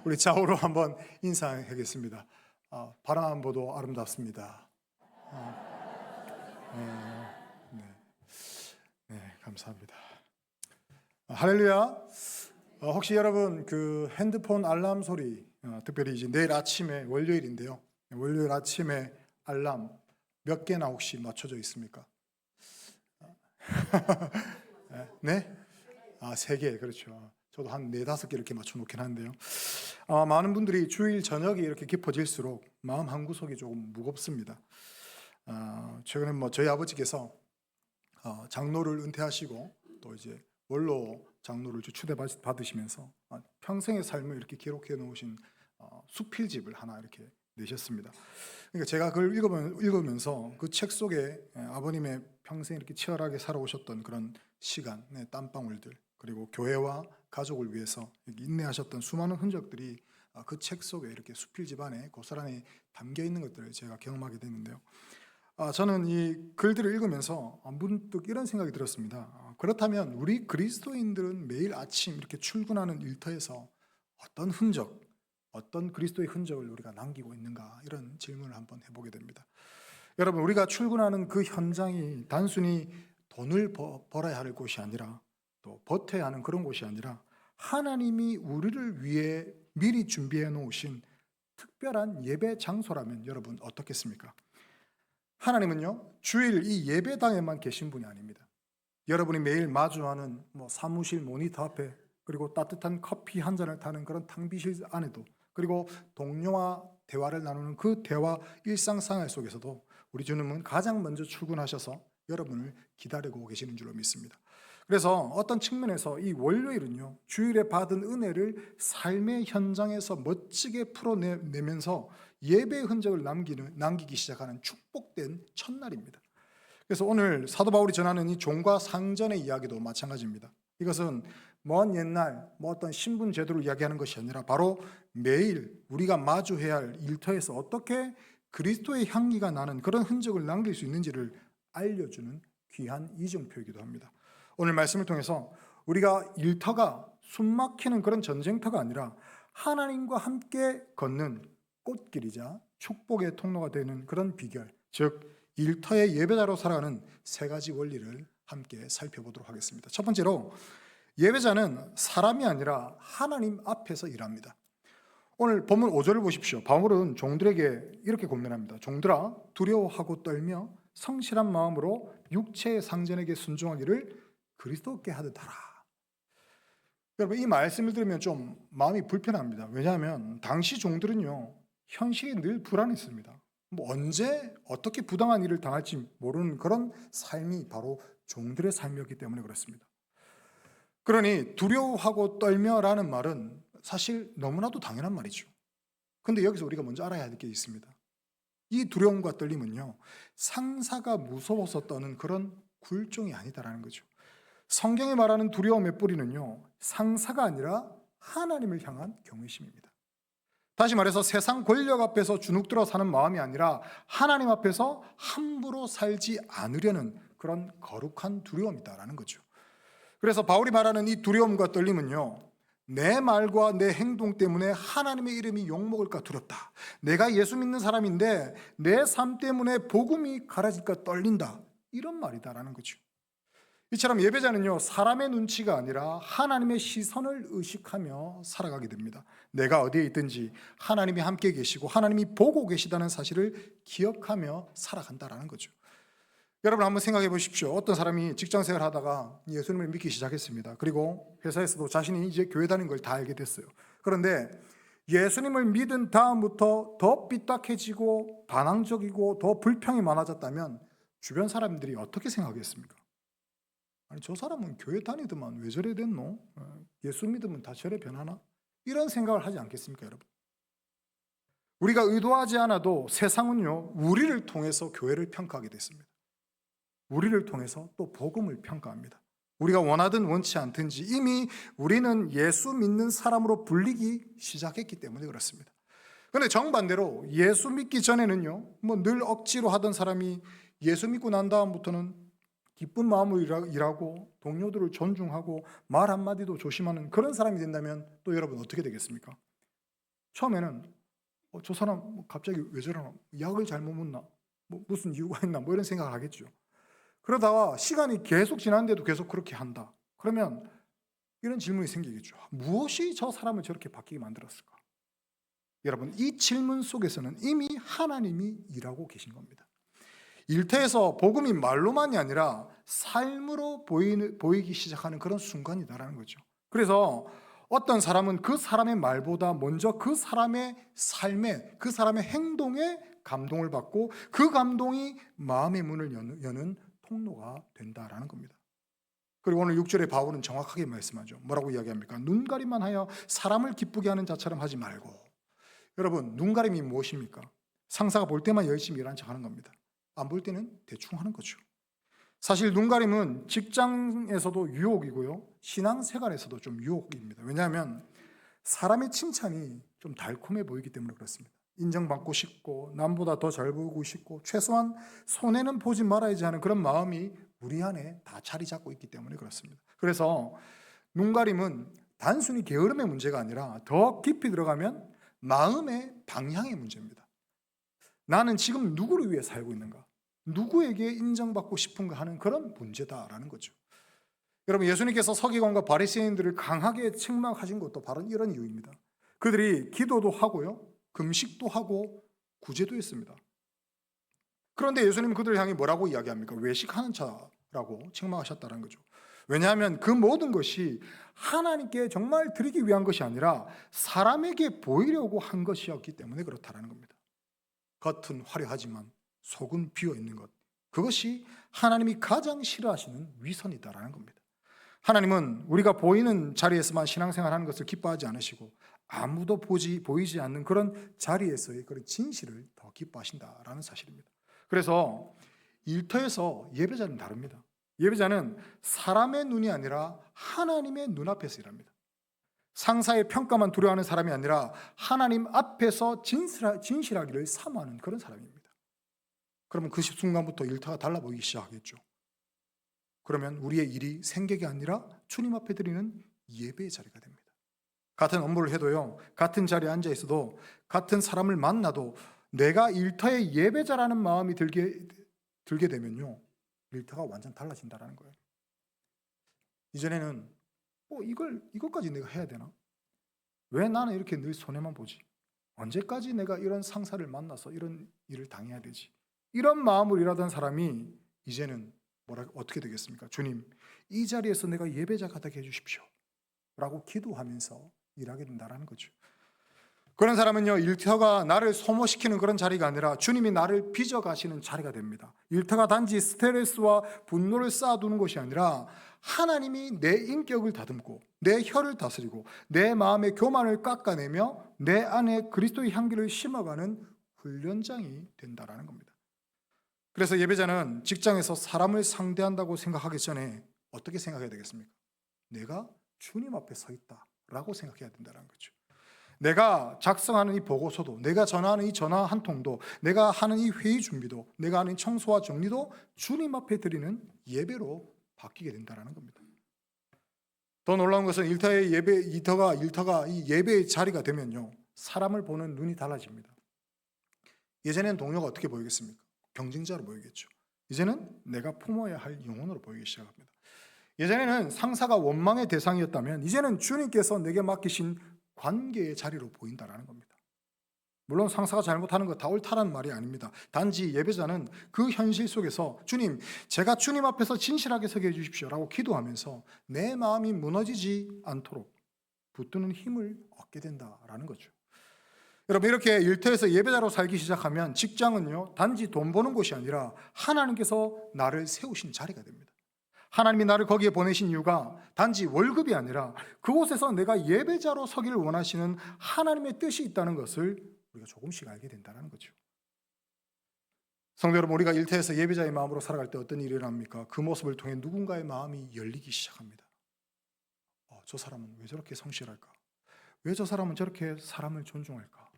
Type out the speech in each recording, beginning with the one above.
우리 좌우로 한번 인사하겠습니다. 바라보도 아름답습니다. 네, 네, 감사합니다. 할렐루야. 혹시 여러분 그 핸드폰 알람 소리, 특별히 이제 내일 아침에 월요일인데요. 월요일 아침에 알람 몇 개나 혹시 맞춰져 있습니까? 네? 3개, 그렇죠. 저도 한 4-5개 이렇게 맞춰놓긴 한데요. 많은 분들이 주일 저녁이 이렇게 깊어질수록 마음 한구석이 조금 무겁습니다. 최근에 저희 아버지께서 장로를 은퇴하시고 또 이제 원로 장로를 추대 받으시면서 평생의 삶을 이렇게 기록해 놓으신 수필집을 하나 이렇게 내셨습니다. 그러니까 제가 그걸 읽으면서 그 책 속에 아버님의 평생 이렇게 치열하게 살아오셨던 그런 시간, 땀방울들, 그리고 교회와 가족을 위해서 인내하셨던 수많은 흔적들이 그 책 속에 이렇게 수필집 안에 고스란히 담겨 있는 것들을 제가 경험하게 됐는데요. 저는 이 글들을 읽으면서 문득 이런 생각이 들었습니다. 그렇다면 우리 그리스도인들은 매일 아침 이렇게 출근하는 일터에서 어떤 흔적, 어떤 그리스도의 흔적을 우리가 남기고 있는가, 이런 질문을 한번 해보게 됩니다. 여러분, 우리가 출근하는 그 현장이 단순히 돈을 벌어야 할 곳이 아니라 또 버텨야 하는 그런 곳이 아니라 하나님이 우리를 위해 미리 준비해 놓으신 특별한 예배 장소라면 여러분 어떻겠습니까? 하나님은요, 주일 이 예배당에만 계신 분이 아닙니다. 여러분이 매일 마주하는 사무실 모니터 앞에, 그리고 따뜻한 커피 한 잔을 타는 그런 탕비실 안에도, 그리고 동료와 대화를 나누는 그 대화 일상생활 속에서도 우리 주님은 가장 먼저 출근하셔서 여러분을 기다리고 계시는 줄로 믿습니다. 그래서 어떤 측면에서 이 월요일은요, 주일에 받은 은혜를 삶의 현장에서 멋지게 풀어내면서 예배의 흔적을 남기기 시작하는 축복된 첫날입니다. 그래서 오늘 사도 바울이 전하는 이 종과 상전의 이야기도 마찬가지입니다. 이것은 먼 옛날 어떤 신분 제도를 이야기하는 것이 아니라 바로 매일 우리가 마주해야 할 일터에서 어떻게 그리스도의 향기가 나는 그런 흔적을 남길 수 있는지를 알려주는 귀한 이정표이기도 합니다. 오늘 말씀을 통해서 우리가 일터가 숨막히는 그런 전쟁터가 아니라 하나님과 함께 걷는 꽃길이자 축복의 통로가 되는 그런 비결, 즉 일터의 예배자로 살아가는 3가지 원리를 함께 살펴보도록 하겠습니다. 첫 번째로, 예배자는 사람이 아니라 하나님 앞에서 일합니다. 오늘 본문 5절을 보십시오. 바울은 종들에게 이렇게 권면합니다. 종들아, 두려워하고 떨며 성실한 마음으로 육체의 상전에게 순종하기를 그리스도께 하듯 하라. 여러분, 이 말씀을 들으면 좀 마음이 불편합니다. 왜냐하면 당시 종들은요, 현실이 늘 불안했습니다. 언제 어떻게 부당한 일을 당할지 모르는 그런 삶이 바로 종들의 삶이었기 때문에 그렇습니다. 그러니 두려워하고 떨며라는 말은 사실 너무나도 당연한 말이죠. 그런데 여기서 우리가 먼저 알아야 할 게 있습니다. 이 두려움과 떨림은요, 상사가 무서워서 떠는 그런 굴종이 아니다라는 거죠. 성경이 말하는 두려움의 뿌리는요, 상사가 아니라 하나님을 향한 경외심입니다. 다시 말해서 세상 권력 앞에서 주눅들어 사는 마음이 아니라 하나님 앞에서 함부로 살지 않으려는 그런 거룩한 두려움이다라는 거죠. 그래서 바울이 말하는 이 두려움과 떨림은요, 내 말과 내 행동 때문에 하나님의 이름이 욕먹을까 두렵다. 내가 예수 믿는 사람인데 내 삶 때문에 복음이 가라질까 떨린다. 이런 말이다라는 거죠. 이처럼 예배자는요, 사람의 눈치가 아니라 하나님의 시선을 의식하며 살아가게 됩니다. 내가 어디에 있든지 하나님이 함께 계시고 하나님이 보고 계시다는 사실을 기억하며 살아간다라는 거죠. 여러분 한번 생각해 보십시오. 어떤 사람이 직장생활 하다가 예수님을 믿기 시작했습니다. 그리고 회사에서도 자신이 이제 교회 다니는 걸 다 알게 됐어요. 그런데 예수님을 믿은 다음부터 더 삐딱해지고 반항적이고 더 불평이 많아졌다면 주변 사람들이 어떻게 생각하겠습니까? 아니, 저 사람은 교회 다니더만 왜 저래 됐노? 예수 믿으면 다 저래 변하나? 이런 생각을 하지 않겠습니까, 여러분? 우리가 의도하지 않아도 세상은요, 우리를 통해서 교회를 평가하게 됐습니다. 우리를 통해서 또 복음을 평가합니다. 우리가 원하든 원치 않든지 이미 우리는 예수 믿는 사람으로 불리기 시작했기 때문에 그렇습니다. 그런데 정반대로 예수 믿기 전에는요, 늘 억지로 하던 사람이 예수 믿고 난 다음부터는 기쁜 마음으로 일하고 동료들을 존중하고 말 한마디도 조심하는 그런 사람이 된다면 또 여러분 어떻게 되겠습니까? 처음에는 저 사람 갑자기 왜 저러나? 약을 잘못 먹나? 무슨 이유가 있나? 이런 생각을 하겠죠. 그러다가 시간이 계속 지났는데도 계속 그렇게 한다. 그러면 이런 질문이 생기겠죠. 무엇이 저 사람을 저렇게 바뀌게 만들었을까? 여러분, 이 질문 속에서는 이미 하나님이 일하고 계신 겁니다. 일터에서 복음이 말로만이 아니라 삶으로 보이기 시작하는 그런 순간이다라는 거죠. 그래서 어떤 사람은 그 사람의 말보다 먼저 그 사람의 삶에, 그 사람의 행동에 감동을 받고 그 감동이 마음의 문을 여는 통로가 된다라는 겁니다. 그리고 오늘 6절에 바울은 정확하게 말씀하죠. 뭐라고 이야기합니까? 눈가림만 하여 사람을 기쁘게 하는 자처럼 하지 말고. 여러분, 눈가림이 무엇입니까? 상사가 볼 때만 열심히 일하는 척 하는 겁니다. 안 볼 때는 대충 하는 거죠. 사실 눈가림은 직장에서도 유혹이고요, 신앙생활에서도 좀 유혹입니다. 왜냐하면 사람의 칭찬이 좀 달콤해 보이기 때문에 그렇습니다. 인정받고 싶고 남보다 더 잘 보이고 싶고 최소한 손해는 보지 말아야지 하는 그런 마음이 우리 안에 다 자리 잡고 있기 때문에 그렇습니다. 그래서 눈가림은 단순히 게으름의 문제가 아니라 더 깊이 들어가면 마음의 방향의 문제입니다. 나는 지금 누구를 위해 살고 있는가? 누구에게 인정받고 싶은가 하는 그런 문제다라는 거죠. 여러분, 예수님께서 서기관과 바리새인들을 강하게 책망하신 것도 바로 이런 이유입니다. 그들이 기도도 하고요, 금식도 하고 구제도 했습니다. 그런데 예수님은 그들을 향해 뭐라고 이야기합니까? 외식하는 자라고 책망하셨다는 거죠. 왜냐하면 그 모든 것이 하나님께 정말 드리기 위한 것이 아니라 사람에게 보이려고 한 것이었기 때문에 그렇다는 겁니다. 겉은 화려하지만 속은 비어있는 것, 그것이 하나님이 가장 싫어하시는 위선이다라는 겁니다. 하나님은 우리가 보이는 자리에서만 신앙생활하는 것을 기뻐하지 않으시고 아무도 보이지 않는 그런 자리에서의 그런 진실을 더 기뻐하신다라는 사실입니다. 그래서 일터에서 예배자는 다릅니다. 예배자는 사람의 눈이 아니라 하나님의 눈앞에서 일합니다. 상사의 평가만 두려워하는 사람이 아니라 하나님 앞에서 진실하기를 사모하는 그런 사람입니다. 그러면 그 순간부터 일터가 달라 보이기 시작하겠죠. 그러면 우리의 일이 생객이 아니라 주님 앞에 드리는 예배의 자리가 됩니다. 같은 업무를 해도요, 같은 자리에 앉아 있어도, 같은 사람을 만나도 내가 일터의 예배자라는 마음이 들게 되면요, 일터가 완전 달라진다는 거예요. 이전에는 이것까지 내가 해야 되나? 왜 나는 이렇게 늘 손해만 보지? 언제까지 내가 이런 상사를 만나서 이런 일을 당해야 되지? 이런 마음으로 일하던 사람이 이제는 어떻게 되겠습니까? 주님, 이 자리에서 내가 예배자가 되게 해주십시오 라고 기도하면서 일하게 된다는 거죠. 그런 사람은요, 일터가 나를 소모시키는 그런 자리가 아니라 주님이 나를 빚어가시는 자리가 됩니다. 일터가 단지 스트레스와 분노를 쌓아두는 것이 아니라 하나님이 내 인격을 다듬고 내 혀를 다스리고 내 마음의 교만을 깎아내며 내 안에 그리스도의 향기를 심어가는 훈련장이 된다는 겁니다. 그래서 예배자는 직장에서 사람을 상대한다고 생각하기 전에 어떻게 생각해야 되겠습니까? 내가 주님 앞에 서 있다라고 생각해야 된다는 거죠. 내가 작성하는 이 보고서도, 내가 전화하는 이 전화 한 통도, 내가 하는 이 회의 준비도, 내가 하는 청소와 정리도 주님 앞에 드리는 예배로 바뀌게 된다는 겁니다. 더 놀라운 것은 일터가 이 예배의 자리가 되면요, 사람을 보는 눈이 달라집니다. 예전에는 동료가 어떻게 보이겠습니까? 경쟁자로 보이겠죠. 이제는 내가 품어야 할 영혼으로 보이기 시작합니다. 예전에는 상사가 원망의 대상이었다면 이제는 주님께서 내게 맡기신 관계의 자리로 보인다는 겁니다. 물론 상사가 잘못하는 거 다 옳다는 말이 아닙니다. 단지 예배자는 그 현실 속에서 주님, 제가 주님 앞에서 진실하게 서게 해주십시오 라고 기도하면서 내 마음이 무너지지 않도록 붙드는 힘을 얻게 된다라는 거죠. 여러분, 이렇게 일터에서 예배자로 살기 시작하면 직장은요, 단지 돈 버는 곳이 아니라 하나님께서 나를 세우신 자리가 됩니다. 하나님이 나를 거기에 보내신 이유가 단지 월급이 아니라 그곳에서 내가 예배자로 서기를 원하시는 하나님의 뜻이 있다는 것을 우리가 조금씩 알게 된다는 거죠. 성도 여러분, 우리가 일터에서 예배자의 마음으로 살아갈 때 어떤 일이 일어납니까? 그 모습을 통해 누군가의 마음이 열리기 시작합니다. 저 사람은 왜 저렇게 성실할까? 왜 저 사람은 저렇게 사람을 존중할까?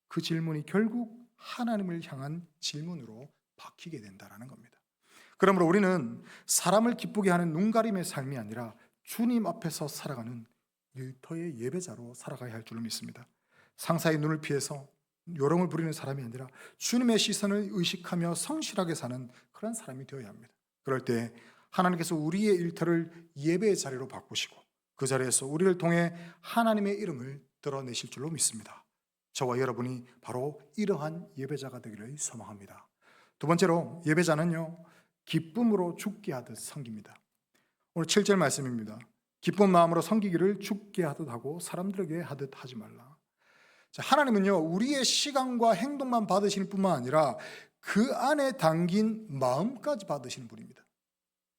그 질문이 결국 하나님을 향한 질문으로 바뀌게 된다는 겁니다. 그러므로 우리는 사람을 기쁘게 하는 눈가림의 삶이 아니라 주님 앞에서 살아가는 일터의 예배자로 살아가야 할 줄로 믿습니다. 상사의 눈을 피해서 요령을 부리는 사람이 아니라 주님의 시선을 의식하며 성실하게 사는 그런 사람이 되어야 합니다. 그럴 때 하나님께서 우리의 일터를 예배의 자리로 바꾸시고 그 자리에서 우리를 통해 하나님의 이름을 드러내실 줄로 믿습니다. 저와 여러분이 바로 이러한 예배자가 되기를 소망합니다. 두 번째로 예배자는요, 기쁨으로 죽게 하듯 섬깁니다. 오늘 7절 말씀입니다. 기쁜 마음으로 섬기기를 죽게 하듯 하고 사람들에게 하듯 하지 말라. 자, 하나님은요, 우리의 시간과 행동만 받으실 뿐만 아니라 그 안에 담긴 마음까지 받으시는 분입니다.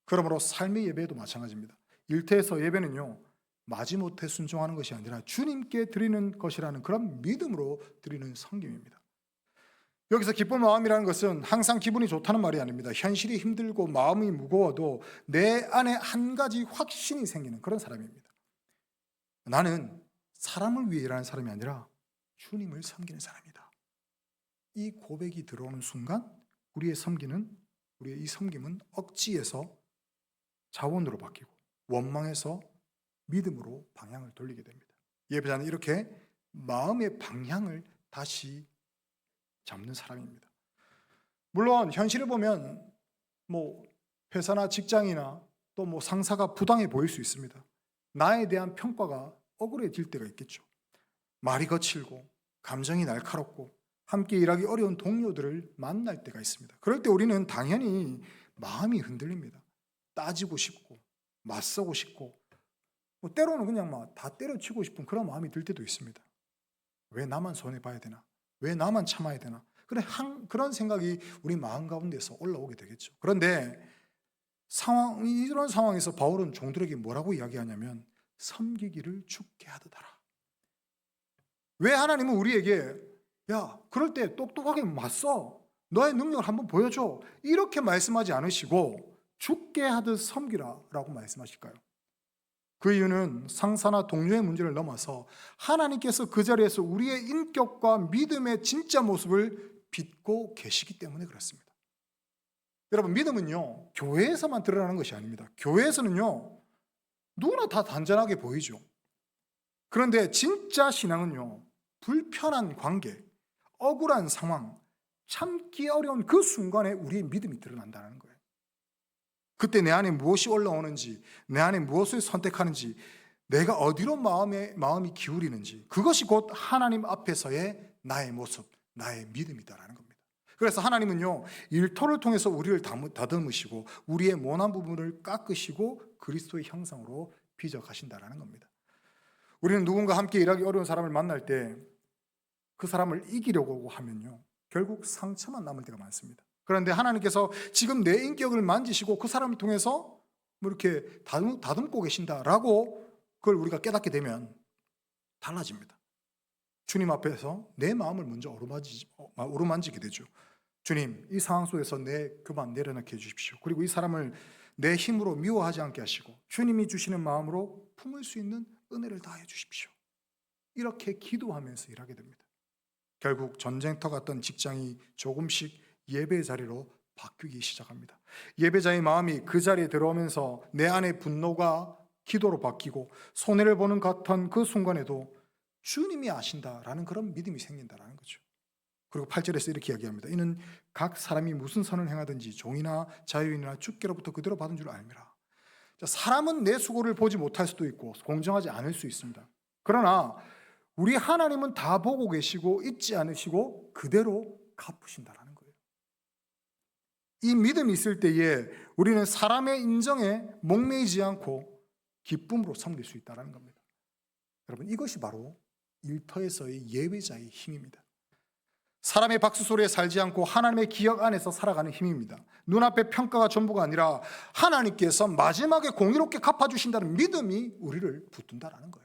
그러므로 삶의 예배도 마찬가지입니다. 일터에서 예배는요, 마지못해 순종하는 것이 아니라 주님께 드리는 것이라는 그런 믿음으로 드리는 섬김입니다. 여기서 기쁜 마음이라는 것은 항상 기분이 좋다는 말이 아닙니다. 현실이 힘들고 마음이 무거워도 내 안에 한 가지 확신이 생기는 그런 사람입니다. 나는 사람을 위해 일하는 사람이 아니라 주님을 섬기는 사람이다. 이 고백이 들어오는 순간 우리의 이 섬김은 억지에서 자원으로 바뀌고 원망에서 믿음으로 방향을 돌리게 됩니다. 예배자는 이렇게 마음의 방향을 다시 잡는 사람입니다. 물론 현실을 보면 회사나 직장이나 또 상사가 부당해 보일 수 있습니다. 나에 대한 평가가 억울해질 때가 있겠죠. 말이 거칠고 감정이 날카롭고 함께 일하기 어려운 동료들을 만날 때가 있습니다. 그럴 때 우리는 당연히 마음이 흔들립니다. 따지고 싶고 맞서고 싶고 때로는 그냥 다 때려치고 싶은 그런 마음이 들 때도 있습니다. 왜 나만 손해봐야 되나? 왜 나만 참아야 되나? 그런 생각이 우리 마음 가운데서 올라오게 되겠죠. 그런데 이런 상황에서 바울은 종들에게 뭐라고 이야기하냐면 섬기기를 죽게 하듯 하라. 왜 하나님은 우리에게 그럴 때 똑똑하게 맞서 너의 능력을 한번 보여줘 이렇게 말씀하지 않으시고 죽게 하듯 섬기라 라고 말씀하실까요? 그 이유는 상사나 동료의 문제를 넘어서 하나님께서 그 자리에서 우리의 인격과 믿음의 진짜 모습을 빚고 계시기 때문에 그렇습니다. 여러분, 믿음은요, 교회에서만 드러나는 것이 아닙니다. 교회에서는요, 누구나 다 단단하게 보이죠. 그런데 진짜 신앙은요, 불편한 관계, 억울한 상황, 참기 어려운 그 순간에 우리의 믿음이 드러난다는 거예요. 그때 내 안에 무엇이 올라오는지, 내 안에 무엇을 선택하는지, 내가 어디로 마음이 기울이는지, 그것이 곧 하나님 앞에서의 나의 모습, 나의 믿음이다라는 겁니다. 그래서 하나님은요, 일터를 통해서 우리를 다듬으시고 우리의 모난 부분을 깎으시고 그리스도의 형상으로 빚어가신다라는 겁니다. 우리는 누군가 함께 일하기 어려운 사람을 만날 때 그 사람을 이기려고 하면요, 결국 상처만 남을 때가 많습니다. 그런데 하나님께서 지금 내 인격을 만지시고 그 사람을 통해서 이렇게 다듬고 계신다라고 그걸 우리가 깨닫게 되면 달라집니다. 주님 앞에서 내 마음을 먼저 어루만지게 되죠. 주님, 이 상황 속에서 그만 내려놓게 해주십시오. 그리고 이 사람을 내 힘으로 미워하지 않게 하시고 주님이 주시는 마음으로 품을 수 있는 은혜를 다해 주십시오. 이렇게 기도하면서 일하게 됩니다. 결국 전쟁터 같던 직장이 조금씩 예배의 자리로 바뀌기 시작합니다. 예배자의 마음이 그 자리에 들어오면서 내 안의 분노가 기도로 바뀌고 손해를 보는 같은 그 순간에도 주님이 아신다라는 그런 믿음이 생긴다라는 거죠. 그리고 8절에서 이렇게 이야기합니다. 이는 각 사람이 무슨 선을 행하든지 종이나 자유인이나 주께로부터 그대로 받은 줄 알미라. 사람은 내 수고를 보지 못할 수도 있고 공정하지 않을 수 있습니다. 그러나 우리 하나님은 다 보고 계시고 잊지 않으시고 그대로 갚으신다라는 거예요. 이 믿음이 있을 때에 우리는 사람의 인정에 목매이지 않고 기쁨으로 섬길 수 있다는 겁니다. 여러분, 이것이 바로 일터에서의 예배자의 힘입니다. 사람의 박수 소리에 살지 않고 하나님의 기억 안에서 살아가는 힘입니다. 눈앞의 평가가 전부가 아니라 하나님께서 마지막에 공의롭게 갚아주신다는 믿음이 우리를 붙든다는 거예요.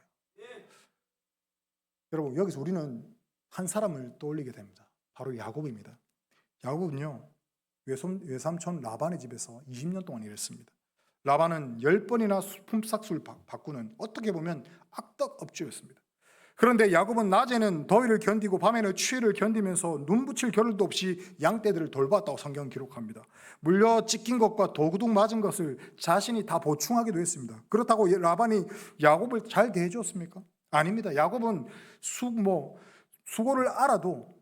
여러분, 여기서 우리는 한 사람을 떠올리게 됩니다. 바로 야곱입니다. 야곱은요, 외삼촌 라반의 집에서 20년 동안 일했습니다. 라반은 10번이나 품삯을 바꾸는 어떻게 보면 악덕업주였습니다. 그런데 야곱은 낮에는 더위를 견디고 밤에는 추위를 견디면서 눈 붙일 겨를도 없이 양떼들을 돌봤다고 성경은 기록합니다. 물려 찢긴 것과 도구둑 맞은 것을 자신이 다 보충하기도 했습니다. 그렇다고 라반이 야곱을 잘 대해줬습니까? 아닙니다. 야곱은 수고를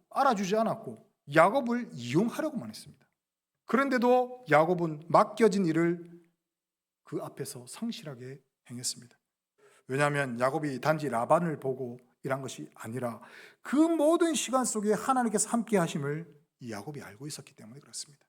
알아주지 않았고 야곱을 이용하려고만 했습니다. 그런데도 야곱은 맡겨진 일을 그 앞에서 성실하게 행했습니다. 왜냐하면 야곱이 단지 라반을 보고 일한 것이 아니라 그 모든 시간 속에 하나님께서 함께 하심을 이 야곱이 알고 있었기 때문에 그렇습니다.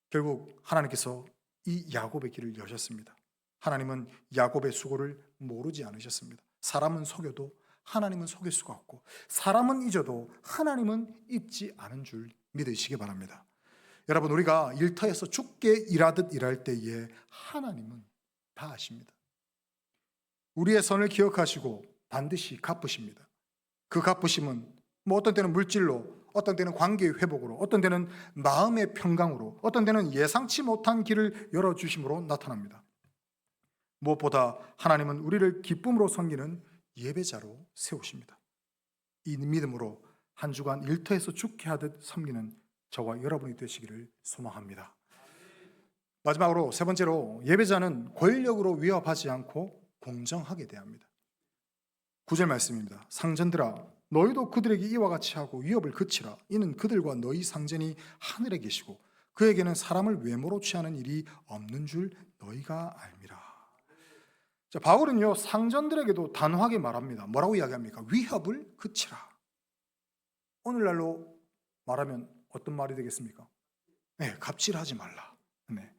결국 하나님께서 이 야곱의 길을 여셨습니다. 하나님은 야곱의 수고를 모르지 않으셨습니다. 사람은 속여도 하나님은 속일 수가 없고, 사람은 잊어도 하나님은 잊지 않은 줄 믿으시기 바랍니다. 여러분, 우리가 일터에서 죽게 일하듯 일할 때에 하나님은 다 아십니다. 우리의 선을 기억하시고 반드시 갚으십니다. 그 갚으심은 어떤 때는 물질로, 어떤 때는 관계의 회복으로, 어떤 때는 마음의 평강으로, 어떤 때는 예상치 못한 길을 열어주심으로 나타납니다. 무엇보다 하나님은 우리를 기쁨으로 섬기는 예배자로 세우십니다. 이 믿음으로 한 주간 일터에서 죽게 하듯 섬기는 저와 여러분이 되시기를 소망합니다. 마지막으로 세 번째로, 예배자는 권력으로 위협하지 않고 공정하게 대합니다. 9절 말씀입니다. 상전들아, 너희도 그들에게 이와 같이 하고 위협을 그치라. 이는 그들과 너희 상전이 하늘에 계시고 그에게는 사람을 외모로 취하는 일이 없는 줄 너희가 알미라. 자, 바울은요, 상전들에게도 단호하게 말합니다. 뭐라고 이야기합니까? 위협을 그치라. 오늘날로 말하면 어떤 말이 되겠습니까? 네, 갑질하지 말라. 네.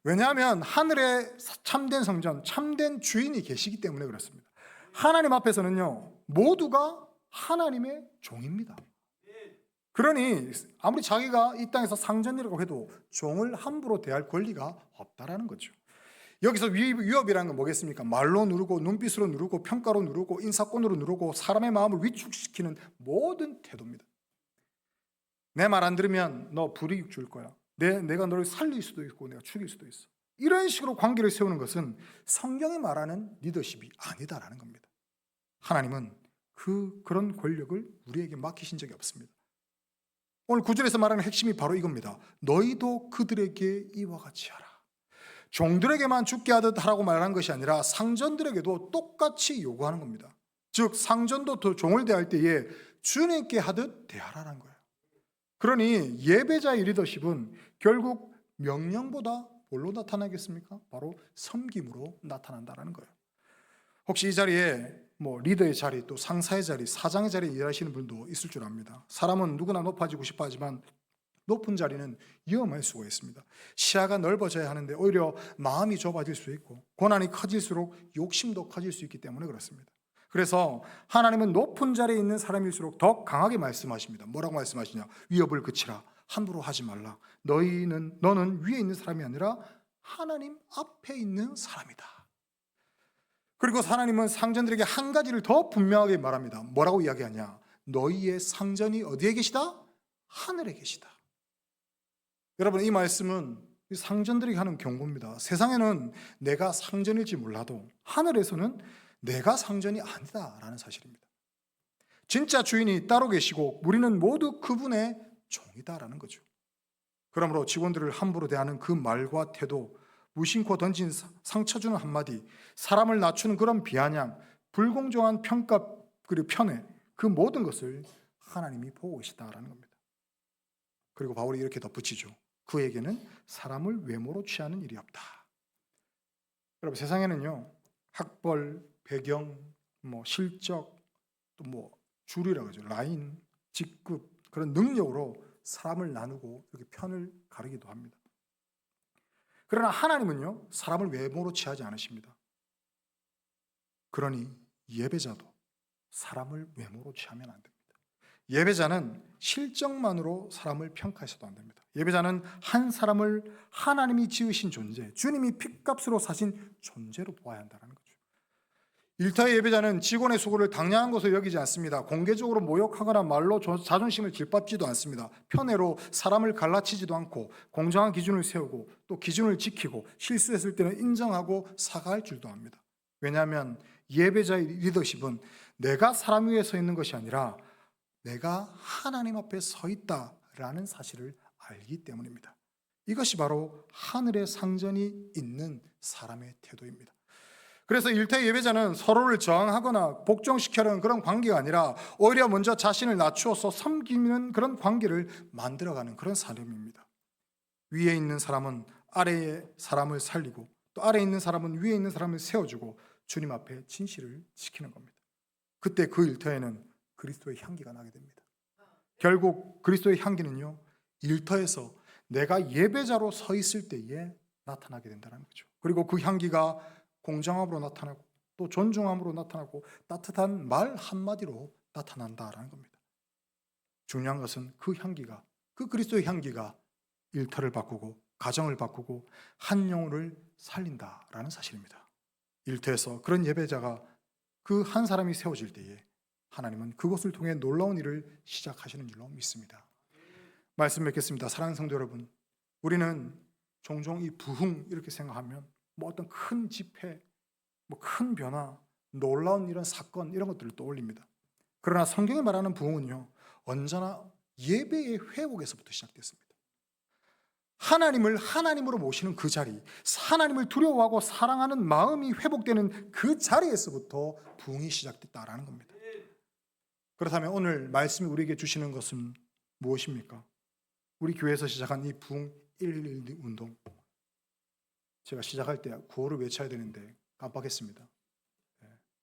왜냐하면 하늘에 참된 성전, 참된 주인이 계시기 때문에 그렇습니다. 하나님 앞에서는요, 모두가 하나님의 종입니다. 그러니 아무리 자기가 이 땅에서 상전이라고 해도 종을 함부로 대할 권리가 없다라는 거죠. 여기서 위협이라는 건 뭐겠습니까? 말로 누르고 눈빛으로 누르고 평가로 누르고 인사권으로 누르고 사람의 마음을 위축시키는 모든 태도입니다. 내 말 안 들으면 너 불이익 줄 거야. 내가 너를 살릴 수도 있고 내가 죽일 수도 있어. 이런 식으로 관계를 세우는 것은 성경이 말하는 리더십이 아니다라는 겁니다. 하나님은 그런 권력을 우리에게 맡기신 적이 없습니다. 오늘 9절에서 말하는 핵심이 바로 이겁니다. 너희도 그들에게 이와 같이 하라. 종들에게만 죽게 하듯 하라고 말하는 것이 아니라 상전들에게도 똑같이 요구하는 겁니다. 즉 상전도 더 종을 대할 때에 주님께 하듯 대하라는 거예요. 그러니 예배자의 리더십은 결국 명령보다 뭘로 나타나겠습니까? 바로 섬김으로 나타난다는 거예요. 혹시 이 자리에 리더의 자리, 또 상사의 자리, 사장의 자리에 일하시는 분도 있을 줄 압니다. 사람은 누구나 높아지고 싶어 하지만 높은 자리는 위험할 수가 있습니다. 시야가 넓어져야 하는데 오히려 마음이 좁아질 수 있고 고난이 커질수록 욕심도 커질 수 있기 때문에 그렇습니다. 그래서 하나님은 높은 자리에 있는 사람일수록 더 강하게 말씀하십니다. 뭐라고 말씀하시냐? 위협을 그치라. 함부로 하지 말라. 너는 위에 있는 사람이 아니라 하나님 앞에 있는 사람이다. 그리고 하나님은 상전들에게 한 가지를 더 분명하게 말합니다. 뭐라고 이야기하냐? 너희의 상전이 어디에 계시다? 하늘에 계시다. 여러분, 이 말씀은 상전들에게 하는 경고입니다. 세상에는 내가 상전일지 몰라도 하늘에서는 내가 상전이 아니다라는 사실입니다. 진짜 주인이 따로 계시고 우리는 모두 그분의 종이다라는 거죠. 그러므로 직원들을 함부로 대하는 그 말과 태도, 무심코 던진 상처 주는 한마디, 사람을 낮추는 그런 비아냥, 불공정한 평가 그리고 편애, 그 모든 것을 하나님이 보고 계시다라는 겁니다. 그리고 바울이 이렇게 덧붙이죠. 그에게는 사람을 외모로 취하는 일이 없다. 여러분, 세상에는요, 학벌, 배경, 실적, 또 줄이라고 하죠. 라인, 직급, 그런 능력으로 사람을 나누고 이렇게 편을 가르기도 합니다. 그러나 하나님은요, 사람을 외모로 취하지 않으십니다. 그러니 예배자도 사람을 외모로 취하면 안 됩니다. 예배자는 실적만으로 사람을 평가해서도 안 됩니다. 예배자는 한 사람을 하나님이 지으신 존재, 주님이 핏값으로 사신 존재로 보아야 한다는 거죠. 일터의 예배자는 직원의 수고를 당연한 것으로 여기지 않습니다. 공개적으로 모욕하거나 말로 자존심을 짓밟지도 않습니다. 편애로 사람을 갈라치지도 않고 공정한 기준을 세우고 또 기준을 지키고 실수했을 때는 인정하고 사과할 줄도 압니다. 왜냐하면 예배자의 리더십은 내가 사람 위에 서 있는 것이 아니라 내가 하나님 앞에 서 있다라는 사실을 알기 때문입니다. 이것이 바로 하늘의 상전이 있는 사람의 태도입니다. 그래서 일터 예배자는 서로를 저항하거나 복종시키려는 그런 관계가 아니라 오히려 먼저 자신을 낮추어서 섬기는 그런 관계를 만들어가는 그런 사람입니다. 위에 있는 사람은 아래의 사람을 살리고 또 아래에 있는 사람은 위에 있는 사람을 세워주고 주님 앞에 진실을 지키는 겁니다. 그때 그 일터에는 그리스도의 향기가 나게 됩니다. 결국 그리스도의 향기는요, 일터에서 내가 예배자로 서 있을 때에 나타나게 된다는 거죠. 그리고 그 향기가 공정함으로 나타나고 또 존중함으로 나타나고 따뜻한 말 한마디로 나타난다라는 겁니다. 중요한 것은 그 향기가, 그 그리스도의 향기가 일터를 바꾸고 가정을 바꾸고 한 영혼을 살린다라는 사실입니다. 일터에서 그런 예배자가 그 한 사람이 세워질 때에 하나님은 그것을 통해 놀라운 일을 시작하시는 줄로 믿습니다. 말씀 맺겠습니다. 사랑하는 성도 여러분, 우리는 종종 이 부흥 이렇게 생각하면 뭐 어떤 큰 집회, 뭐 큰 변화, 놀라운 이런 사건 이런 것들을 떠올립니다. 그러나 성경이 말하는 부흥은요, 언제나 예배의 회복에서부터 시작됐습니다. 하나님을 하나님으로 모시는 그 자리, 하나님을 두려워하고 사랑하는 마음이 회복되는 그 자리에서부터 부흥이 시작됐다라는 겁니다. 그렇다면 오늘 말씀이 우리에게 주시는 것은 무엇입니까? 우리 교회에서 시작한 이 부흥 111 운동, 제가 시작할 때 구호를 외쳐야 되는데 깜빡했습니다.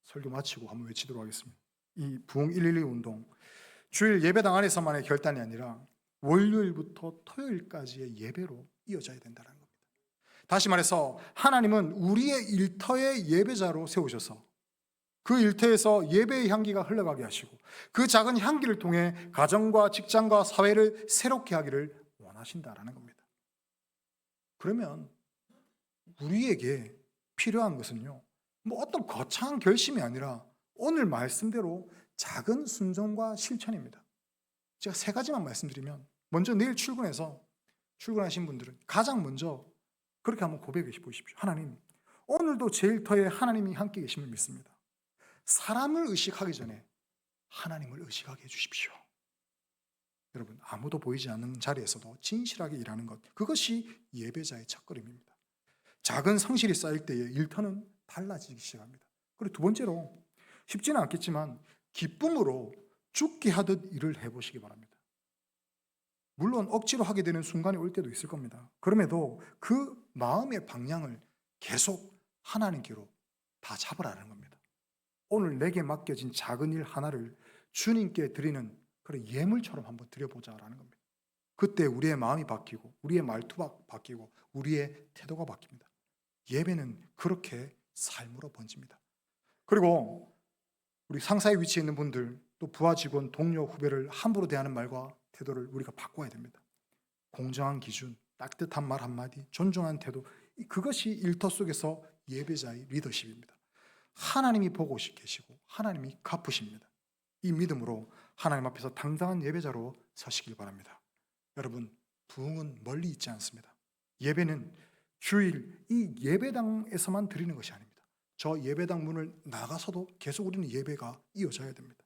설교 마치고 한번 외치도록 하겠습니다. 이 부흥 112 운동, 주일 예배당 안에서만의 결단이 아니라 월요일부터 토요일까지의 예배로 이어져야 된다는 겁니다. 다시 말해서 하나님은 우리의 일터의 예배자로 세우셔서 그 일터에서 예배의 향기가 흘러가게 하시고 그 작은 향기를 통해 가정과 직장과 사회를 새롭게 하기를 원하신다라는 겁니다. 그러면 우리에게 필요한 것은요, 뭐 어떤 거창한 결심이 아니라 오늘 말씀대로 작은 순종과 실천입니다. 제가 세 가지만 말씀드리면, 먼저 내일 출근하신 분들은 가장 먼저 그렇게 한번 고백해 보십시오. 하나님, 오늘도 제 일터에 하나님이 함께 계심을 믿습니다. 사람을 의식하기 전에 하나님을 의식하게 해주십시오. 여러분, 아무도 보이지 않는 자리에서도 진실하게 일하는 것, 그것이 예배자의 첫걸음입니다. 작은 성실이 쌓일 때에 일터는 달라지기 시작합니다. 그리고 두 번째로, 쉽지는 않겠지만 기쁨으로 죽게 하듯 일을 해보시기 바랍니다. 물론 억지로 하게 되는 순간이 올 때도 있을 겁니다. 그럼에도 그 마음의 방향을 계속 하나님께로 다 잡으라는 겁니다. 오늘 내게 맡겨진 작은 일 하나를 주님께 드리는 그런 예물처럼 한번 드려보자라는 겁니다. 그때 우리의 마음이 바뀌고 우리의 말투가 바뀌고 우리의 태도가 바뀝니다. 예배는 그렇게 삶으로 번집니다. 그리고 우리 상사의 위치에 있는 분들, 또 부하 직원, 동료, 후배를 함부로 대하는 말과 태도를 우리가 바꿔야 됩니다. 공정한 기준, 따뜻한 말 한마디, 존중한 태도, 그것이 일터 속에서 예배자의 리더십입니다. 하나님이 보고 계시고 하나님이 갚으십니다. 이 믿음으로 하나님 앞에서 당당한 예배자로 서시길 바랍니다. 여러분, 부흥은 멀리 있지 않습니다. 예배는 주일 이 예배당에서만 드리는 것이 아닙니다. 저 예배당 문을 나가서도 계속 우리는 예배가 이어져야 됩니다.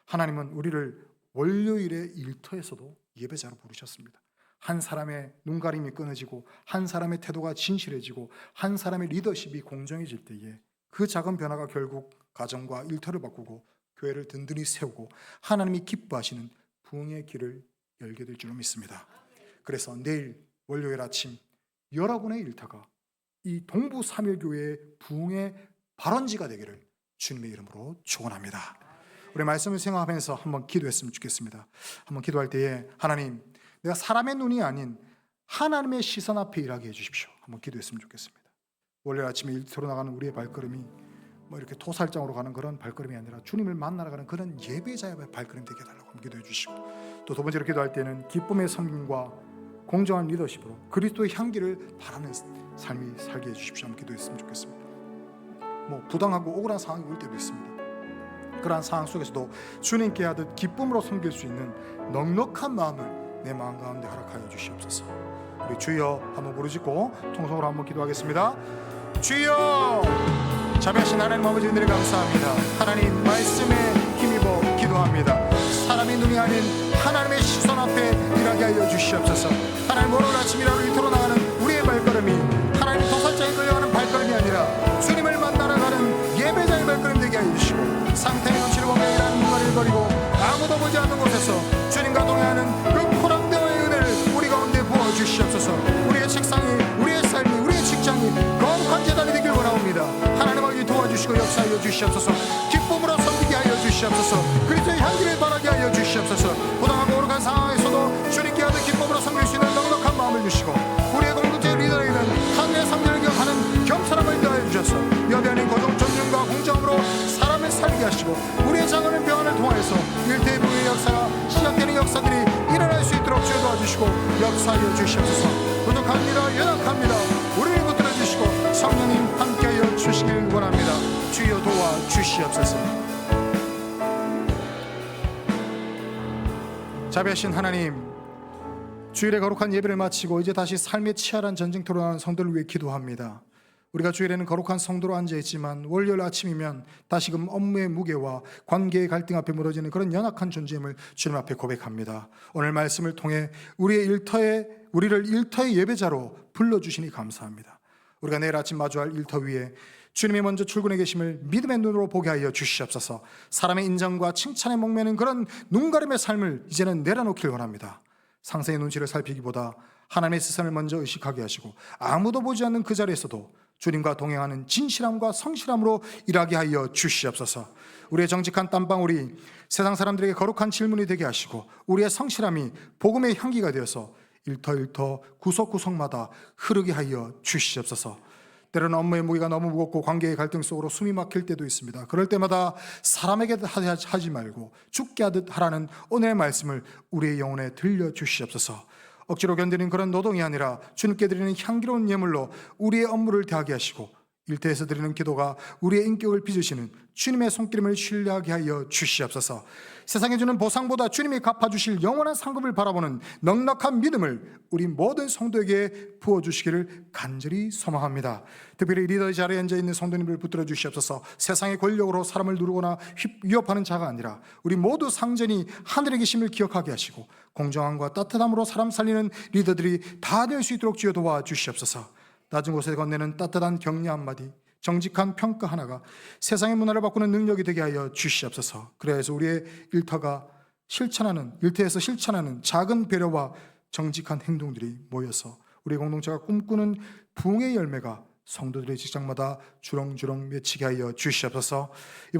하나님은 우리를 월요일의 일터에서도 예배자로 부르셨습니다. 한 사람의 눈가림이 끊어지고 한 사람의 태도가 진실해지고 한 사람의 리더십이 공정해질 때에 그 작은 변화가 결국 가정과 일터를 바꾸고 교회를 든든히 세우고 하나님이 기뻐하시는 부흥의 길을 열게 될 줄로 믿습니다. 그래서 내일 월요일 아침 여러분의 일터가 이 동부 삼일교회의 부흥의 발원지가 되기를 주님의 이름으로 축원합니다. 우리 말씀을 생각하면서 한번 기도했으면 좋겠습니다. 한번 기도할 때에 하나님, 내가 사람의 눈이 아닌 하나님의 시선 앞에 일하게 해주십시오. 한번 기도했으면 좋겠습니다. 월요일 아침에 일터로 나가는 우리의 발걸음이 뭐 이렇게 토살장으로 가는 그런 발걸음이 아니라 주님을 만나러 가는 그런 예배자의 발걸음 되게 해달라고 한번 기도해 주시고, 또 두 번째로 기도할 때는 기쁨의 섬김과 공정한 리더십으로 그리스도의 향기를 바라는 삶이 살게 해주십시오. 한번 기도했으면 좋겠습니다. 뭐 부당하고 억울한 상황이 올 때도 있습니다. 그러한 상황 속에서도 주님께 하듯 기쁨으로 섬길 수 있는 넉넉한 마음을 내 마음 가운데 허락하여 주시옵소서. 우리 주여 한번 부르짖고 통성으로 한번 기도하겠습니다. 주여, 자비하신 하나님 아버지, 은혜를 감사합니다. 하나님 말씀에 힘입어 기도합니다. 사람의 눈이 아닌 하나님의 시선 앞에 일하게 하여 주시옵소서. 하나님, 오늘 아침이라도 일터로 나가는 우리의 발걸음이 하나님 도살장에 끌려가는 발걸음이 아니라 주님을 만나러 가는 상태의 눈치를 보며 일하는 눈가리를 버리고 아무도 보지 않는 곳에서 주님과 동행하는 그 포럼대오의 은혜를 우리 가운데 부어주시옵소서. 우리의 책상이, 우리의 삶이, 우리의 직장이 거룩한 재단이 되길 원하옵니다. 하나님 아버지 도와주시고 역사하여 주시옵소서. 기쁨으로 섬기게 하여 주시옵소서. 그리스도의 향기를 바라게 하여 주시옵소서. 부당하고 오락한 상황에서도 주님께 하듯 기쁨으로 섬길 수 있는 넉넉한 마음을 주시고 우리의 공동체 리더에게는 하늘의 상대를 기억하는 겸손함을 더하여 주셔서 여비 아닌 고정 존중과 공정함으로 사람을 살게 하시고 우리의 작은 병안을 통하여서 일대부의 역사가 시작되는 역사들이 일어날 수 있도록 주여 도와주시고 역사하여 주시옵소서. 부족합니다. 연약합니다. 우리를 붙들어 주시고 성령님 함께하여 주시길 원합니다. 주여 도와주시옵소서. 자비하신 하나님, 주일에 거룩한 예배를 마치고 이제 다시 삶의 치열한 전쟁터로 나가는 성도를 위해 기도합니다. 우리가 주일에는 거룩한 성도로 앉아있지만 월요일 아침이면 다시금 업무의 무게와 관계의 갈등 앞에 무너지는 그런 연약한 존재임을 주님 앞에 고백합니다. 오늘 말씀을 통해 우리를 일터의 예배자로 불러주시니 감사합니다. 우리가 내일 아침 마주할 일터 위에 주님이 먼저 출근해 계심을 믿음의 눈으로 보게 하여 주시옵소서. 사람의 인정과 칭찬에 목매는 그런 눈가림의 삶을 이제는 내려놓길 원합니다. 상세의 눈치를 살피기보다 하나님의 시선을 먼저 의식하게 하시고 아무도 보지 않는 그 자리에서도 주님과 동행하는 진실함과 성실함으로 일하게 하여 주시옵소서. 우리의 정직한 땀방울이 세상 사람들에게 거룩한 질문이 되게 하시고 우리의 성실함이 복음의 향기가 되어서 일터 구석구석마다 흐르게 하여 주시옵소서. 때로는 업무의 무게가 너무 무겁고 관계의 갈등 속으로 숨이 막힐 때도 있습니다. 그럴 때마다 사람에게 하지 말고 죽게 하듯 하라는 오늘의 말씀을 우리의 영혼에 들려주시옵소서. 억지로 견디는 그런 노동이 아니라 주님께 드리는 향기로운 예물로 우리의 업무를 대하게 하시고 일터에서 드리는 기도가 우리의 인격을 빚으시는 주님의 손길임을 신뢰하게 하여 주시옵소서. 세상에 주는 보상보다 주님이 갚아주실 영원한 상급을 바라보는 넉넉한 믿음을 우리 모든 성도에게 부어주시기를 간절히 소망합니다. 특별히 리더의 자리에 앉아있는 성도님을 붙들어 주시옵소서. 세상의 권력으로 사람을 누르거나 위협하는 자가 아니라 우리 모두 상전이 하늘에 계심을 기억하게 하시고 공정함과 따뜻함으로 사람 살리는 리더들이 다 될 수 있도록 주여 도와주시옵소서. 낮은 곳에 건네는 따뜻한 격려 한마디, 정직한 평가 하나가 세상의 문화를 바꾸는 능력이 되게 하여 주시옵소서. 그래서 우리의 일터에서 실천하는 작은 배려와 정직한 행동들이 모여서 우리 공동체가 꿈꾸는 부흥의 열매가 성도들의 직장마다 주렁주렁 맺히게 하여 주시옵소서.